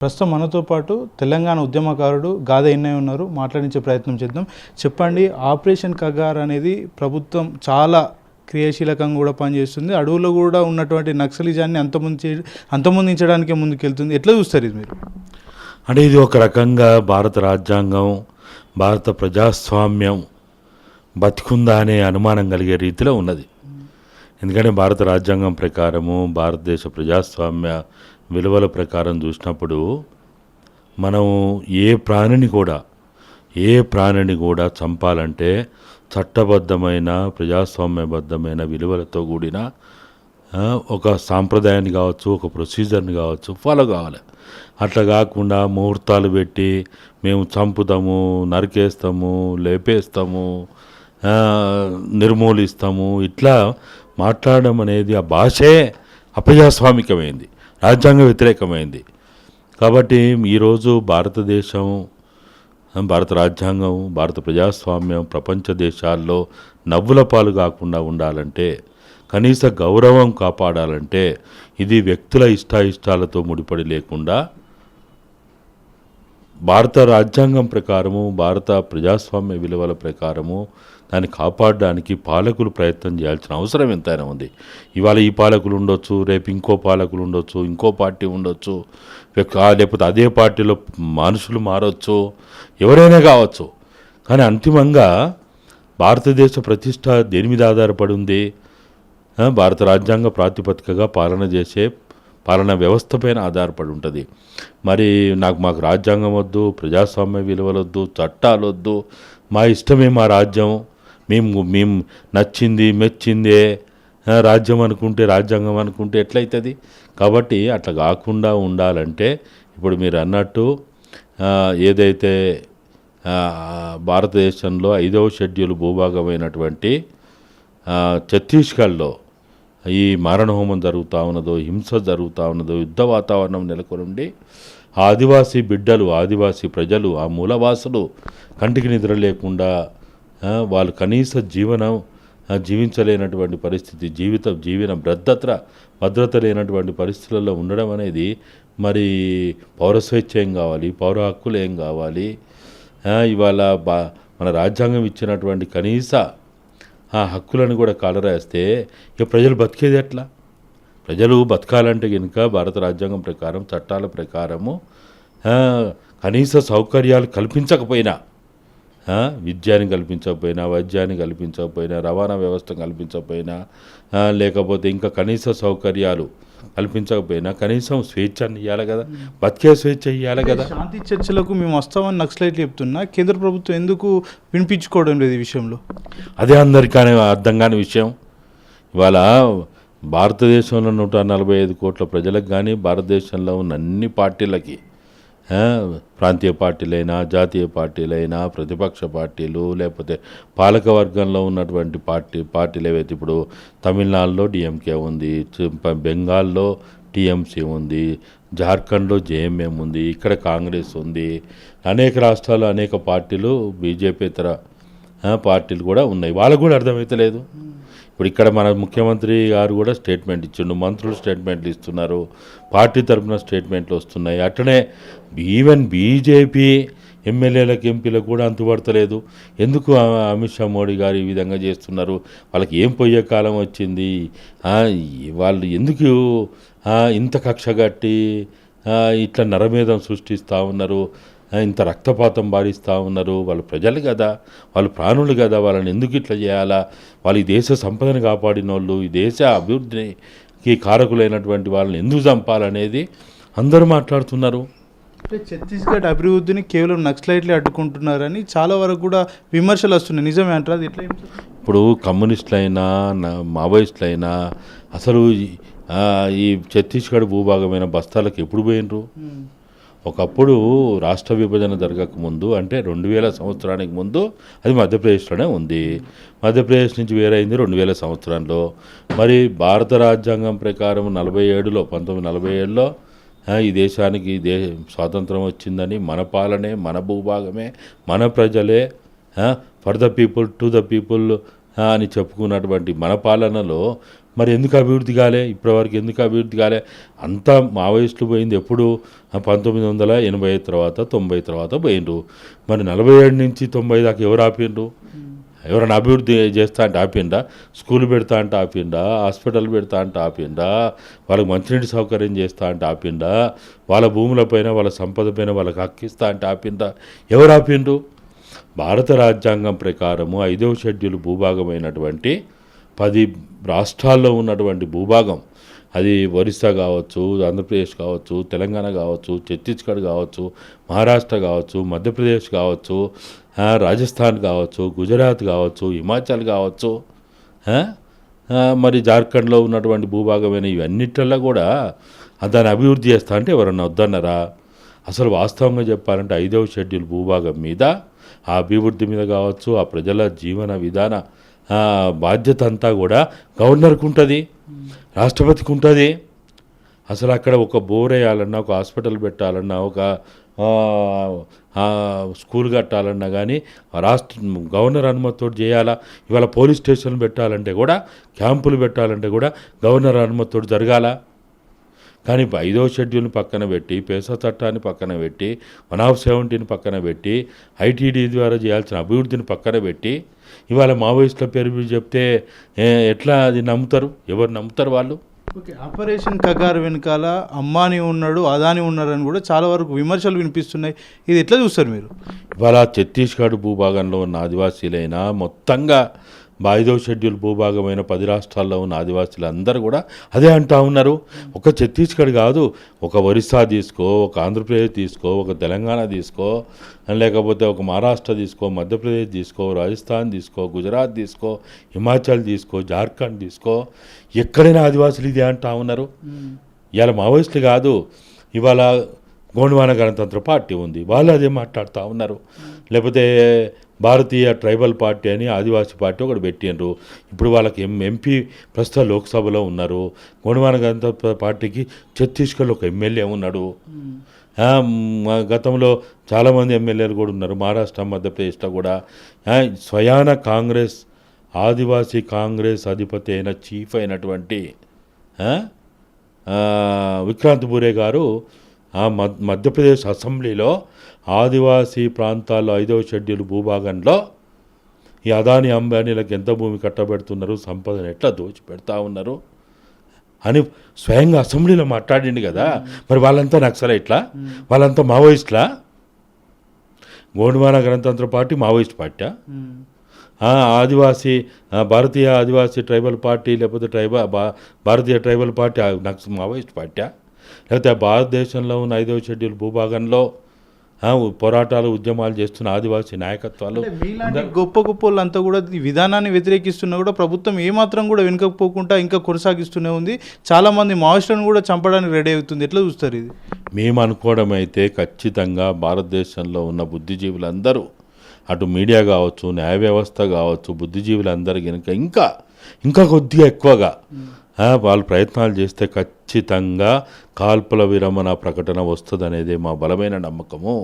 ప్రస్తుతం మనతో పాటు తెలంగాణ ఉద్యమకారుడు గాదె ఎన్నయ్య ఉన్నారు. మాట్లాడించే ప్రయత్నం చేద్దాం. చెప్పండి, ఆపరేషన్ కగార్ అనేది ప్రభుత్వం చాలా క్రియాశీలకంగా కూడా పనిచేస్తుంది. అడవుల్లో కూడా ఉన్నటువంటి నక్సలిజాన్ని అంతమొందించడానికే ముందుకెళ్తుంది. ఎట్లా చూస్తారు ఇది మీరు? అంటే ఇది ఒక రకంగా భారత రాజ్యాంగం, భారత ప్రజాస్వామ్యం బతికుందా అనే అనుమానం కలిగే రీతిలో ఉన్నది. ఎందుకంటే భారత రాజ్యాంగం ప్రకారము, భారతదేశ ప్రజాస్వామ్య విలువల ప్రకారం చూసినప్పుడు మనం ఏ ప్రాణిని కూడా చంపాలంటే చట్టబద్ధమైన ప్రజాస్వామ్యబద్ధమైన విలువలతో కూడిన ఒక సాంప్రదాయాన్ని కావచ్చు, ఒక ప్రొసీజర్ని కావచ్చు ఫాలో కావాలి. అట్లా కాకుండా ముహూర్తాలు పెట్టి మేము చంపుతాము, నరికేస్తాము, లేపేస్తాము, నిర్మూలిస్తాము, ఇట్లా మాట్లాడడం అనేది ఆ భాషే అప్రజాస్వామికమైంది, రాజ్యాంగ వ్యతిరేకమైంది. కాబట్టి ఈరోజు భారతదేశం, భారత రాజ్యాంగం, భారత ప్రజాస్వామ్యం ప్రపంచ దేశాల్లో నవ్వుల పాలు కాకుండా ఉండాలంటే, కనీస గౌరవం కాపాడాలంటే ఇది వ్యక్తుల ఇష్టాయిష్టాలతో ముడిపడి లేకుండా భారత రాజ్యాంగం ప్రకారము, భారత ప్రజాస్వామ్య విలువల ప్రకారము దాన్ని కాపాడడానికి పాలకులు ప్రయత్నం చేయాల్సిన అవసరం ఎంతైనా ఉంది. ఇవాళ ఈ పాలకులు ఉండొచ్చు, రేపు ఇంకో పాలకులు ఉండొచ్చు, ఇంకో పార్టీ ఉండొచ్చు, లేకపోతే అదే పార్టీలో మనుషులు మారవచ్చు, ఎవరైనా కావచ్చు. కానీ అంతిమంగా భారతదేశ ప్రతిష్ట దేని మీద ఆధారపడి ఉంది? భారత రాజ్యాంగ ప్రాతిపదికగా పాలన చేసే పాలనా వ్యవస్థ పైన ఆధారపడి ఉంటుంది. మరి మాకు రాజ్యాంగం వద్దు, ప్రజాస్వామ్య విలువలు వద్దు, చట్టాలు వద్దు, మా ఇష్టమే మా రాజ్యం, మేము నచ్చింది మెచ్చిందే రాజ్యం అనుకుంటే, రాజ్యాంగం అనుకుంటే ఎట్లయితుంది? కాబట్టి అట్లా కాకుండా ఉండాలంటే ఇప్పుడు మీరు అన్నట్టు ఏదైతే భారతదేశంలో 5వ షెడ్యూల్ భూభాగమైనటువంటి ఛత్తీస్గఢ్లో ఈ మారణహోమం జరుగుతూ ఉన్నదో, హింస జరుగుతూ ఉన్నదో, యుద్ధ వాతావరణం నెలకొనుండి ఆదివాసీ బిడ్డలు, ఆదివాసీ ప్రజలు, ఆ మూలవాసులు కంటికి నిద్ర లేకుండా వాళ్ళు కనీస జీవించలేనటువంటి పరిస్థితి, జీవన భద్రత లేనటువంటి పరిస్థితులలో ఉండడం అనేది మరి పౌరస్వేచ్ఛ ఏం కావాలి, పౌర హక్కులు ఏం కావాలి? ఇవాళ మన రాజ్యాంగం ఇచ్చినటువంటి కనీస ఆ హక్కులను కూడా కాలరాస్తే ఇక ప్రజలు బతికేది ఎట్లా? ప్రజలు బతకాలంటే కనుక భారత రాజ్యాంగం ప్రకారం, చట్టాల ప్రకారము కనీస సౌకర్యాలు కల్పించకపోయినా, విద్యాన్ని కల్పించకపోయినా, వైద్యాన్ని కల్పించకపోయినా, రవాణా వ్యవస్థ కల్పించకపోయినా, లేకపోతే ఇంకా కనీస సౌకర్యాలు కల్పించకపోయినా కనీసం స్వేచ్ఛని ఇవ్వాలి కదా, బతికే స్వేచ్ఛ ఇవ్వాలి కదా. శాంతి చర్చలకు మేము వస్తామని నక్సలైట్లు చెప్తున్నా, కేంద్ర ప్రభుత్వం ఎందుకు వినిపించుకోవడం లేదు ఈ విషయంలో? అదే అందరికీ అర్థం కాని విషయం. ఇవాళ భారతదేశంలో 145 కోట్ల ప్రజలకు కానీ, భారతదేశంలో ఉన్న అన్ని పార్టీలకి, ప్రాంతీయ పార్టీలైనా, జాతీయ పార్టీలైనా, ప్రతిపక్ష పార్టీలు, లేకపోతే పాలకవర్గంలో ఉన్నటువంటి పార్టీలు ఏవైతే ఇప్పుడు తమిళనాడులో డిఎంకే ఉంది, బెంగాల్లో టీఎంసీ ఉంది, జార్ఖండ్లో జేఎంఎం ఉంది, ఇక్కడ కాంగ్రెస్ ఉంది, అనేక రాష్ట్రాల్లో అనేక పార్టీలు, బీజేపీతర పార్టీలు కూడా ఉన్నాయి. వాళ్ళకు కూడా అర్థమవుతలేదు. ఇప్పుడు ఇక్కడ మన ముఖ్యమంత్రి గారు కూడా స్టేట్మెంట్ ఇచ్చిండు, మంత్రులు స్టేట్మెంట్లు ఇస్తున్నారు, పార్టీ తరఫున స్టేట్మెంట్లు వస్తున్నాయి. అట్లనే ఈవెన్ బీజేపీ ఎమ్మెల్యేలకు, ఎంపీలకు కూడా అంతుపడతలేదు. ఎందుకు అమిత్ షా, మోడీ గారు ఈ విధంగా చేస్తున్నారు? వాళ్ళకి ఏం పోయే కాలం వచ్చింది? వాళ్ళు ఎందుకు ఇంత కక్షగట్టి ఇట్లా నరమేధం సృష్టిస్తూ ఉన్నారు, ఇంత రక్తపాతం బారిస్తూ ఉన్నారు? వాళ్ళు ప్రజలు కదా, వాళ్ళు ప్రాణులు కదా, వాళ్ళని ఎందుకు ఇట్లా చేయాలా? వాళ్ళు ఈ దేశ సంపదను కాపాడిన వాళ్ళు, ఈ దేశ అభివృద్ధికి కారకులైనటువంటి వాళ్ళని ఎందుకు చంపాలనేది అందరూ మాట్లాడుతున్నారు. అంటే ఛత్తీస్గఢ్ అభివృద్ధిని కేవలం నక్సలైట్లే అడ్డుకుంటున్నారని చాలా వరకు కూడా విమర్శలు వస్తున్నాయి. నిజమే అంటారు అది? ఎట్లా? ఇప్పుడు కమ్యూనిస్టులైనా, మావోయిస్టులైనా అసలు ఈ ఛత్తీస్గఢ్ భూభాగమైన బస్తాలకు ఎప్పుడు పోయినరు? ఒకప్పుడు రాష్ట్ర విభజన జరగకముందు, అంటే 2000 సంవత్సరానికి ముందు అది మధ్యప్రదేశ్లోనే ఉంది. మధ్యప్రదేశ్ నుంచి వేరైంది 2000 సంవత్సరంలో. మరి భారత రాజ్యాంగం ప్రకారం 1947లో ఈ దేశానికి స్వాతంత్రం వచ్చిందని, మన పాలనే, మన భూభాగమే, మన ప్రజలే, for the people, to the people అని చెప్పుకున్నటువంటి మన పాలనలో మరి ఎందుకు అభివృద్ధి కాలే, ఇప్పటివరకు ఎందుకు అభివృద్ధి కాలే? అంతా మావోయిస్టులు పోయింది ఎప్పుడు? 1985 తర్వాత 90 తర్వాత పోయిండ్రు. మరి 47 నుంచి 90 దాకా ఎవరు ఆపిండ్రు? ఎవరైనా అభివృద్ధి చేస్తా అంటే ఆపిండా? స్కూల్ పెడతా అంటే ఆపిండా? హాస్పిటల్ పెడతా అంటే ఆపిండా? వాళ్ళకి మంచినీటి సౌకర్యం చేస్తా అంటే ఆపిండా? వాళ్ళ భూములపైన వాళ్ళ సంపద పైన వాళ్ళకి హక్కిస్తా అంటే ఆపిండా? ఎవరు ఆపిండ్రు? భారత రాజ్యాంగం ప్రకారము 5వ షెడ్యూల్ భూభాగమైనటువంటి 10 రాష్ట్రాల్లో ఉన్నటువంటి భూభాగం, అది ఒరిస్సా కావచ్చు, ఆంధ్రప్రదేశ్ కావచ్చు, తెలంగాణ కావచ్చు, ఛత్తీస్గఢ్ కావచ్చు, మహారాష్ట్ర కావచ్చు, మధ్యప్రదేశ్ కావచ్చు, రాజస్థాన్ కావచ్చు, గుజరాత్ కావచ్చు, హిమాచల్ కావచ్చు, మరి జార్ఖండ్లో ఉన్నటువంటి భూభాగమైన ఇవన్నిటిల్లో కూడా దాన్ని అభివృద్ధి చేస్తా అంటే ఎవరన్నా వద్దన్నారా? అసలు వాస్తవంగా చెప్పాలంటే 5వ షెడ్యూల్ భూభాగం మీద, ఆ అభివృద్ధి మీద కావచ్చు, ఆ ప్రజల జీవన విధాన బాధ్యత అంతా కూడా గవర్నర్కి ఉంటుంది, రాష్ట్రపతికి ఉంటుంది. అసలు అక్కడ ఒక బోర్ వేయాలన్నా, ఒక హాస్పిటల్ పెట్టాలన్నా, ఒక స్కూల్ కట్టాలన్నా కానీ గవర్నర్ అనుమతితో చేయాలా? ఇవాళ పోలీస్ స్టేషన్లు పెట్టాలంటే కూడా, క్యాంపులు పెట్టాలంటే కూడా గవర్నర్ అనుమతితో జరగాల. కానీ 5వ షెడ్యూల్ని పక్కన పెట్టి, పేసా చట్టాన్ని పక్కన పెట్టి, 170 పక్కన పెట్టి, ఐటీడీ ద్వారా చేయాల్సిన అభివృద్ధిని పక్కన పెట్టి, ఇవాళ మావోయిస్టుల పేరు మీరు చెప్తే ఎట్లా అది నమ్ముతారు? ఎవరు నమ్ముతారు వాళ్ళు? ఓకే, ఆపరేషన్ కగార్ వెనకాల అంబానీ ఉన్నాడు, అదానీ ఉన్నారని కూడా చాలా వరకు విమర్శలు వినిపిస్తున్నాయి. ఇది ఎట్లా చూస్తారు మీరు? ఇవాళ ఛత్తీస్గఢ్ భూభాగంలో ఉన్న ఆదివాసీలైనా మొత్తంగా 5వ షెడ్యూల్ భూభాగమైన 10 రాష్ట్రాల్లో ఉన్న ఆదివాసీలు అందరూ కూడా అదే అంటూ ఉన్నారు. ఒక ఛత్తీస్గఢ్ కాదు, ఒక ఒరిస్సా తీసుకో, ఒక ఆంధ్రప్రదేశ్ తీసుకో, ఒక తెలంగాణ తీసుకో, లేకపోతే ఒక మహారాష్ట్ర తీసుకో, మధ్యప్రదేశ్ తీసుకో, రాజస్థాన్ తీసుకో, గుజరాత్ తీసుకో, హిమాచల్ తీసుకో, జార్ఖండ్ తీసుకో, ఎక్కడైనా ఆదివాసులు ఇదే అంటూ ఉన్నారు. ఇవాళ మావోయిస్టులు కాదు, ఇవాళ గోండ్వానా గణతంత్ర పార్టీ ఉంది, వాళ్ళు అదే మాట్లాడుతూ ఉన్నారు. లేకపోతే భారతీయ ట్రైబల్ పార్టీ అని ఆదివాసీ పార్టీ ఒకటి పెట్టిండ్రు. ఇప్పుడు వాళ్ళకి ఎంపీ ప్రస్తుత లోక్సభలో ఉన్నారు. గోండ్వానా గణతంత్ర పార్టీకి ఛత్తీస్గఢ్లో ఒక ఎమ్మెల్యే ఉన్నాడు. గతంలో చాలామంది ఎమ్మెల్యేలు కూడా ఉన్నారు మహారాష్ట్ర, మధ్యప్రదేశ్లో కూడా. స్వయాన కాంగ్రెస్, ఆదివాసీ కాంగ్రెస్ అధిపతి అయిన చీఫ్ అయినటువంటి విక్రాంత్ బూరే గారు మధ్యప్రదేశ్ అసెంబ్లీలో ఆదివాసీ ప్రాంతాల్లో 5వ షెడ్యూల్ భూభాగంలో ఈ అదానీ అంబానీలకు ఎంత భూమి కట్టబెడుతున్నారు, సంపదను ఎట్లా దోచిపెడతా ఉన్నారు అని స్వయంగా అసెంబ్లీలో మాట్లాడింది కదా. మరి వాళ్ళంతా నక్సలైట్లా? వాళ్ళంతా మావోయిస్టులా? గోండ్వానా గణతంత్ర పార్టీ మావోయిస్ట్ పార్టీ? ఆదివాసీ భారతీయ ఆదివాసీ ట్రైబల్ పార్టీ లేకపోతే భారతీయ ట్రైబల్ పార్టీ మావోయిస్ట్ పార్టీ? లేకపోతే భారతదేశంలో ఉన్న 5వ షెడ్యూల్ భూభాగంలో పోరాటాలు, ఉద్యమాలు చేస్తున్న ఆదివాసీ నాయకత్వాలు, గొప్ప గొప్ప వాళ్ళంతా కూడా ఈ విధానాన్ని వ్యతిరేకిస్తున్నా కూడా ప్రభుత్వం ఏమాత్రం కూడా వెనుకపోకుండా ఇంకా కొనసాగిస్తూనే ఉంది. చాలామంది మావోయిస్టులను కూడా చంపడానికి రెడీ అవుతుంది. ఎట్లా చూస్తారు ఇది? మేము అనుకోవడం అయితే ఖచ్చితంగా భారతదేశంలో ఉన్న బుద్ధిజీవులందరూ, అటు మీడియా కావచ్చు, న్యాయ వ్యవస్థ కావచ్చు, బుద్ధిజీవులందరూ కనుక ఇంకా కొద్దిగా ఎక్కువగా వాళ్ళు ప్రయత్నాలు చేస్తే ఖచ్చితంగా కాల్పుల విరమణ ప్రకటన వస్తుంది అనేది మా బలమైన నమ్మకము.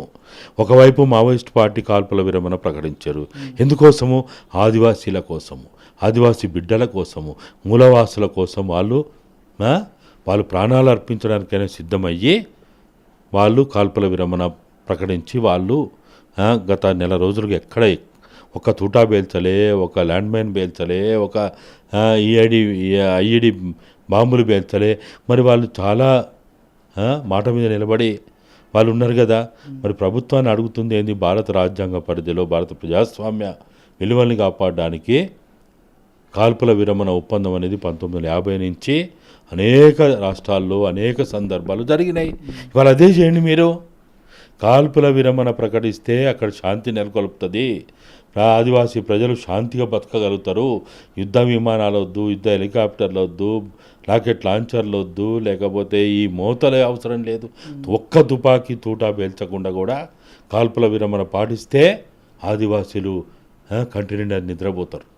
ఒకవైపు మావోయిస్ట్ పార్టీ కాల్పుల విరమణ ప్రకటించారు. ఎందుకోసము? ఆదివాసీల కోసము, ఆదివాసీ బిడ్డల కోసము, మూలవాసుల కోసం వాళ్ళు ప్రాణాలు అర్పించడానికైనా సిద్ధమయ్యి వాళ్ళు కాల్పుల విరమణ ప్రకటించి వాళ్ళు గత నెల రోజులుగా ఎక్కడ ఒక తూటా పేల్చలే, ఒక ల్యాండ్ మైన్ పేల్చలే, ఒక ఐఈడి బాంబులు పేల్చలే. మరి వాళ్ళు చాలా మాట మీద నిలబడి వాళ్ళు ఉన్నారు కదా. మరి ప్రభుత్వాన్ని అడుగుతుంది ఏంది? భారత రాజ్యాంగ పరిధిలో భారత ప్రజాస్వామ్య విలువల్ని కాపాడడానికి కాల్పుల విరమణ ఒప్పందం అనేది 1950 నుంచి అనేక రాష్ట్రాల్లో అనేక సందర్భాలు జరిగినాయి. ఇవాళ అదే చేయండి మీరు. కాల్పుల విరమణ ప్రకటిస్తే అక్కడ శాంతి నెలకొల్పుతుంది. ఆదివాసీ ప్రజలు శాంతిగా బతకగలుగుతారు. యుద్ధ విమానాలు వద్దు, యుద్ధ హెలికాప్టర్లు వద్దు, రాకెట్ లాంచర్లు వద్దు, లేకపోతే ఈ మోతలే అవసరం లేదు. ఒక్క తుపాకీ తూటా పేల్చకుండా కూడా కాల్పుల విరమణ పాటిస్తే ఆదివాసీలు కంటి నిండా నిద్రపోతారు.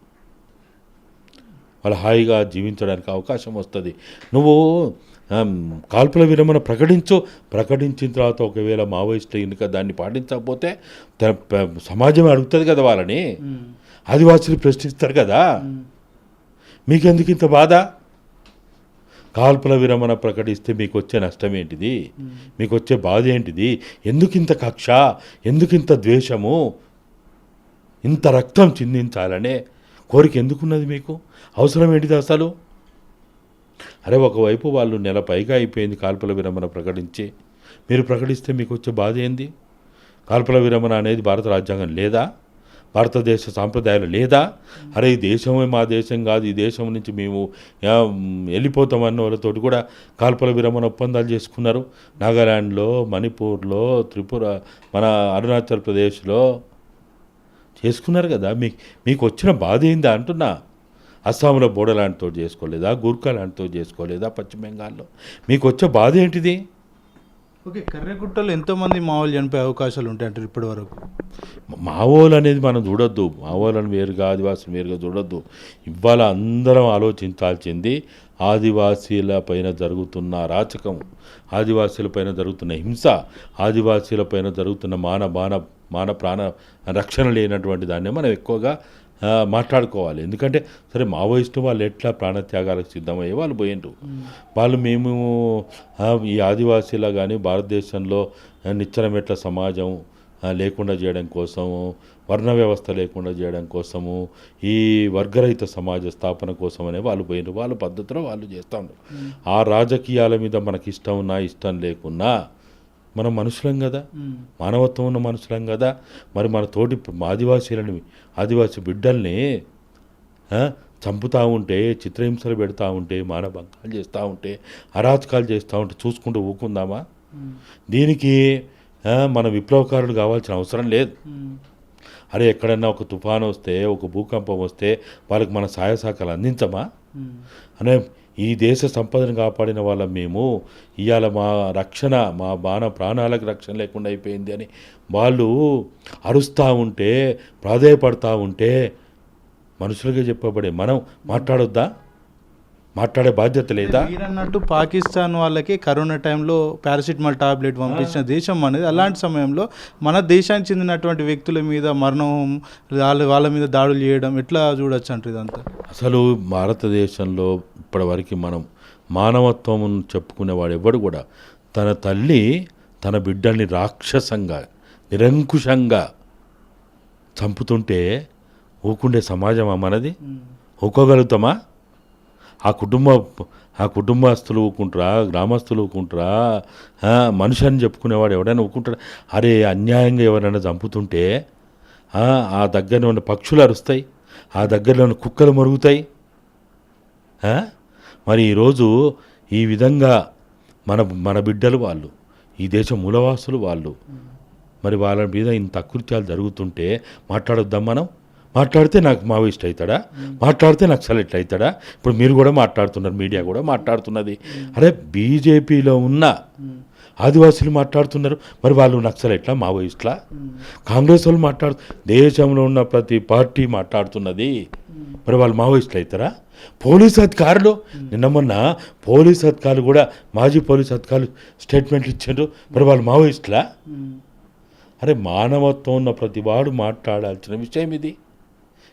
వాళ్ళు హాయిగా జీవించడానికి అవకాశం వస్తుంది. నువ్వు కాల్పుల విరమణ ప్రకటించిన తర్వాత ఒకవేళ మావోయిస్టులు ఇంకా దాన్ని పాటించకపోతే సమాజం అడుగుతుంది కదా వాళ్ళని. ఆదివాసులు ప్రశ్నిస్తారు కదా, మీకెందుకు ఇంత బాధ? కాల్పుల విరమణ ప్రకటిస్తే మీకు వచ్చే నష్టం ఏంటిది? మీకు వచ్చే బాధ ఏంటిది? ఎందుకింత కక్ష, ఎందుకింత ద్వేషము, ఇంత రక్తం చిందించాలనే కోరిక ఎందుకున్నది మీకు? అవసరం ఏంటిది అసలు? అరే ఒకవైపు వాళ్ళు నెల పైగా అయిపోయింది కాల్పుల విరమణ ప్రకటించి, మీరు ప్రకటిస్తే మీకు వచ్చే బాధ ఏంది? కాల్పుల విరమణ అనేది భారత రాజ్యాంగం లేదా? భారతదేశ సాంప్రదాయాలు లేదా? అరే ఈ దేశమే మా దేశం కాదు, ఈ దేశం నుంచి మేము వెళ్ళిపోతామన్న వాళ్ళతోటి కూడా కాల్పుల విరమణ ఒప్పందాలు చేసుకున్నారు. నాగాల్యాండ్లో, మణిపూర్లో, త్రిపుర, మన అరుణాచల్ ప్రదేశ్లో చేసుకున్నారు కదా. మీకు వచ్చిన బాధ ఏందా అంటున్నా. అస్సాంలో బోడోలాండ్తో చేసుకోలేదా? గూర్ఖాలాండ్తో చేసుకోలేదా? పశ్చిమ బెంగాల్లో మీకు వచ్చే బాధ ఏంటిది? ఓకే, కర్రెగుట్టలో ఎంతోమంది మావోలు చనిపోయే అవకాశాలు ఉంటాయి అంటారు ఇప్పటి వరకు? మావోలు అనేది మనం చూడొద్దు, మావోలను వేరుగా ఆదివాసులు వేరుగా చూడొద్దు. ఇవాళ అందరం ఆలోచించాల్సింది ఆదివాసీల పైన జరుగుతున్న అరాచకం, ఆదివాసీల పైన జరుగుతున్న హింస, ఆదివాసీల పైన జరుగుతున్న మాన ప్రాణ రక్షణ లేనటువంటి దాన్ని మనం ఎక్కువగా మాట్లాడుకోవాలి. ఎందుకంటే సరే మావోయిస్టు వాళ్ళు ఎట్లా ప్రాణత్యాగాలకు సిద్ధమయ్యే వాళ్ళు పోయిండ్రు. మేము ఈ ఆదివాసీలా కానీ భారతదేశంలో నిచ్చెనమెట్ల సమాజం లేకుండా చేయడం కోసము, వర్ణ వ్యవస్థ లేకుండా చేయడం కోసము, ఈ వర్గరహిత సమాజ స్థాపన కోసం అనే వాళ్ళు పోయినారు. వాళ్ళ పద్ధతిలో వాళ్ళు చేస్తూ ఉన్నారు. ఆ రాజకీయాల మీద మనకి ఇష్టం ఉన్నా ఇష్టం లేకున్నా మనం మనుషులం కదా, మానవత్వం ఉన్న మనుషులం కదా. మరి మన తోటి ఆదివాసీ బిడ్డల్ని చంపుతూ ఉంటే, చిత్రహింసలు పెడతా ఉంటే, మానభంగాలు చేస్తూ ఉంటే, అరాచకాలు చేస్తూ ఉంటే చూసుకుంటూ ఊకుందామా? దీనికి మన విప్లవకారులు కావాల్సిన అవసరం లేదు. అరే ఎక్కడన్నా ఒక తుఫాను వస్తే, ఒక భూకంపం వస్తే వాళ్ళకి మన సహాయ సహకారాలు అందించమా? అనే ఈ దేశ సంపదను కాపాడిన వాళ్ళం మేము, ఇవాళ మా రక్షణ, మా ప్రాణాలకు రక్షణ లేకుండా అయిపోయింది అని వాళ్ళు అరుస్తూ ఉంటే, ప్రాధేయపడతా ఉంటే మనుషులుగా చెప్పబడే మనం మాట్లాడొద్దా? మాట్లాడే బాధ్యత లేదా? మీరన్నట్టు పాకిస్తాన్ వాళ్ళకి కరోనా టైంలో పారాసిటమాల్ టాబ్లెట్ పంపించిన దేశం అనేది, అలాంటి సమయంలో మన దేశానికి చెందినటువంటి వ్యక్తుల మీద మరణం, వాళ్ళ మీద దాడులు చేయడం ఎట్లా చూడొచ్చు అంటే ఇదంతా? అసలు భారతదేశంలో ఇప్పటివరకు మనం మానవత్వం చెప్పుకునేవాడు ఎవడు కూడా తన తల్లి తన బిడ్డల్ని రాక్షసంగా, నిరంకుశంగా చంపుతుంటే ఊకుండే సమాజమా మనది? ఊకోగలుగుతామా? ఆ కుటుంబస్తులు ఊకుంటారా? గ్రామస్తులు ఊకుంటారా? మనిషి అని చెప్పుకునేవాడు ఎవడైనా ఊకుంటారా? అరే అన్యాయంగా ఎవరైనా చంపుతుంటే ఆ దగ్గరలో ఉన్న పక్షులు అరుస్తాయి, ఆ దగ్గరలో ఉన్న కుక్కలు మరుగుతాయి. మరి ఈరోజు ఈ విధంగా మన బిడ్డలు వాళ్ళు, ఈ దేశ మూలవాసులు వాళ్ళు, మరి వాళ్ళ మీద ఇంత అకృత్యాలు జరుగుతుంటే మాట్లాడొద్దాం మనం? మాట్లాడితే నాకు మావోయిస్ట్ అవుతాడా? మాట్లాడితే నాకు సెలెక్ట్ అవుతాడా? ఇప్పుడు మీరు కూడా మాట్లాడుతున్నారు, మీడియా కూడా మాట్లాడుతున్నది. అరే బీజేపీలో ఉన్న ఆదివాసీలు మాట్లాడుతున్నారు, మరి వాళ్ళు నక్సలైట్లా, మావోయిస్ట్లా? కాంగ్రెస్ వాళ్ళు దేశంలో ఉన్న ప్రతి పార్టీ మాట్లాడుతున్నది, మరి వాళ్ళు మావోయిస్టులు అవుతారా? పోలీసు అధికారులు మొన్న పోలీసు అధికారులు కూడా, మాజీ పోలీసు అధికారులు స్టేట్మెంట్లు ఇచ్చారు, మరి వాళ్ళు మావోయిస్టులా? అరే మానవత్వం ఉన్న ప్రతి వాడు మాట్లాడాల్సిన విషయం ఇది.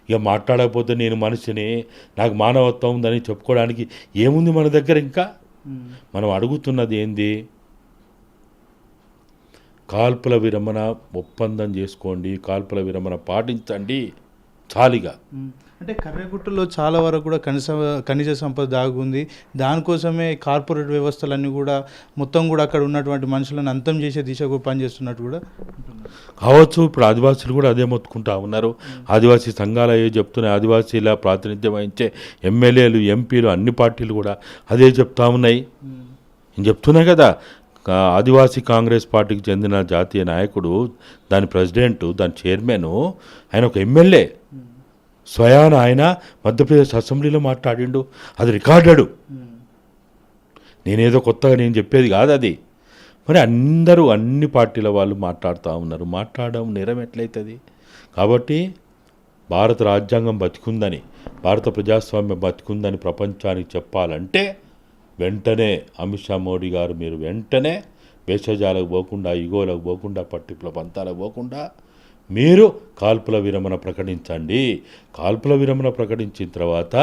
ఇక మాట్లాడకపోతే నేను మనిషిని, నాకు మానవత్వం ఉందని చెప్పుకోవడానికి ఏముంది మన దగ్గర? ఇంకా మనం అడుగుతున్నది ఏంది? కాల్పుల విరమణ ఒప్పందం చేసుకోండి, కాల్పుల విరమణ పాటించండి చాలిగా. అంటే కర్రెగుట్టలో చాలా వరకు కూడా ఖనిజ సంపద దాగుంది. దానికోసమే కార్పొరేట్ వ్యవస్థలన్నీ కూడా మొత్తం కూడా అక్కడ ఉన్నటువంటి మనుషులను అంతం చేసే దిశకు పనిచేస్తున్నట్టు కూడా కావచ్చు. ఇప్పుడు ఆదివాసీలు కూడా అదే మొత్తుకుంటా ఉన్నారు. ఆదివాసీ సంఘాలు అయ్యే చెప్తున్నాయి, ఆదివాసీల ప్రాతినిధ్యం వహించే ఎమ్మెల్యేలు, ఎంపీలు, అన్ని పార్టీలు కూడా అదే చెప్తా ఉన్నాయి. నేను చెప్తున్నా కదా, ఆదివాసీ కాంగ్రెస్ పార్టీకి చెందిన జాతీయ నాయకుడు, దాని ప్రెసిడెంటు, దాని చైర్మను, ఆయన ఒక ఎమ్మెల్యే. స్వయాన ఆయన మధ్యప్రదేశ్ అసెంబ్లీలో మాట్లాడిండు, అది రికార్డెడు. నేనేదో కొత్తగా నేను చెప్పేది కాదు అది. మరి అన్ని పార్టీల వాళ్ళు మాట్లాడుతూ ఉన్నారు. మాట్లాడడం నేరం ఎట్లయితుంది? కాబట్టి భారత రాజ్యాంగం బతికుందని, భారత ప్రజాస్వామ్యం బతికుందని ప్రపంచానికి చెప్పాలంటే వెంటనే అమిత్ షా మోడీ గారు మీరు వెంటనే భేషజాలకు పోకుండా, ఇగోలకు పోకుండా, పట్టింపుల పంతాలకు పోకుండా మీరు కాల్పుల విరమణ ప్రకటించండి. కాల్పుల విరమణ ప్రకటించిన తర్వాత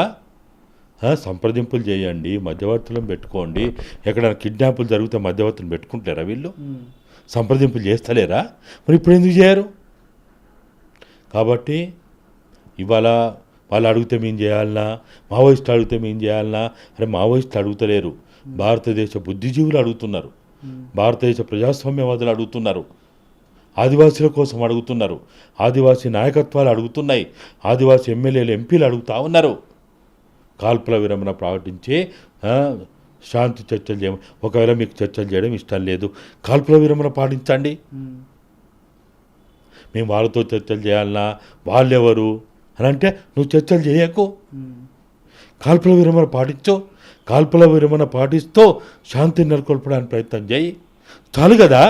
సంప్రదింపులు చేయండి, మధ్యవర్తులను పెట్టుకోండి. ఎక్కడైనా కిడ్నాపులు జరిగితే మధ్యవర్తులను పెట్టుకుంటారా వీళ్ళు? సంప్రదింపులు చేస్తలేరా? మరి ఇప్పుడు ఎందుకు చేయరు? కాబట్టి ఇవాళ వాళ్ళు అడిగితే మేము చేయాలన్నా, మావోయిస్టులు అడిగితే మేము చేయాలన్నా? అరే మావోయిస్టులు అడుగుతలేరు, భారతదేశ బుద్ధిజీవులు అడుగుతున్నారు, భారతదేశ ప్రజాస్వామ్యవాదులు అడుగుతున్నారు, ఆదివాసీల కోసం అడుగుతున్నారు, ఆదివాసీ నాయకత్వాలు అడుగుతున్నాయి, ఆదివాసీ ఎమ్మెల్యేలు ఎంపీలు అడుగుతూ ఉన్నారు. కాల్పుల విరమణ ప్రకటించి శాంతి చర్చలు చేయ, ఒకవేళ మీకు చర్చలు చేయడం ఇష్టం లేదు, కాల్పుల విరమణ పాటించండి. మేము వాళ్ళతో చర్చలు చేయాలన్నా, వాళ్ళెవరు అని అంటే నువ్వు చర్చలు చేయకు, కాల్పుల విరమణ పాటించు. కాల్పుల విరమణ పాటిస్తూ శాంతిని నెలకొల్పడానికి ప్రయత్నం చేయి, చాలు కదా.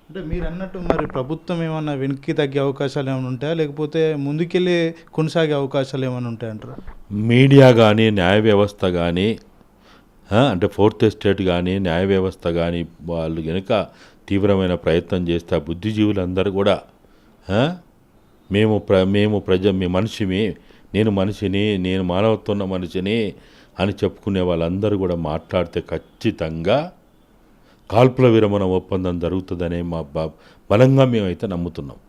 అంటే మీరు అన్నట్టు మరి ప్రభుత్వం ఏమన్నా వెనక్కి తగ్గే అవకాశాలు ఏమైనా ఉంటాయా, లేకపోతే ముందుకెళ్ళి కొనసాగే అవకాశాలు ఏమైనా ఉంటాయంటారా? మీడియా కానీ, న్యాయ వ్యవస్థ కానీ, అంటే ఫోర్త్ ఎస్టేట్ కానీ, న్యాయ వ్యవస్థ కానీ వాళ్ళు కనుక తీవ్రమైన ప్రయత్నం చేస్తే ఆ బుద్ధిజీవులందరూ కూడా మీ మనిషిని, నేను మనిషిని, నేను మానవత్వం ఉన్న మనిషిని అని చెప్పుకునే వాళ్ళందరూ కూడా మాట్లాడితే ఖచ్చితంగా కాల్పుల విరమణ ఒప్పందం జరుగుతుందనే బలంగా మేమైతే నమ్ముతున్నాం.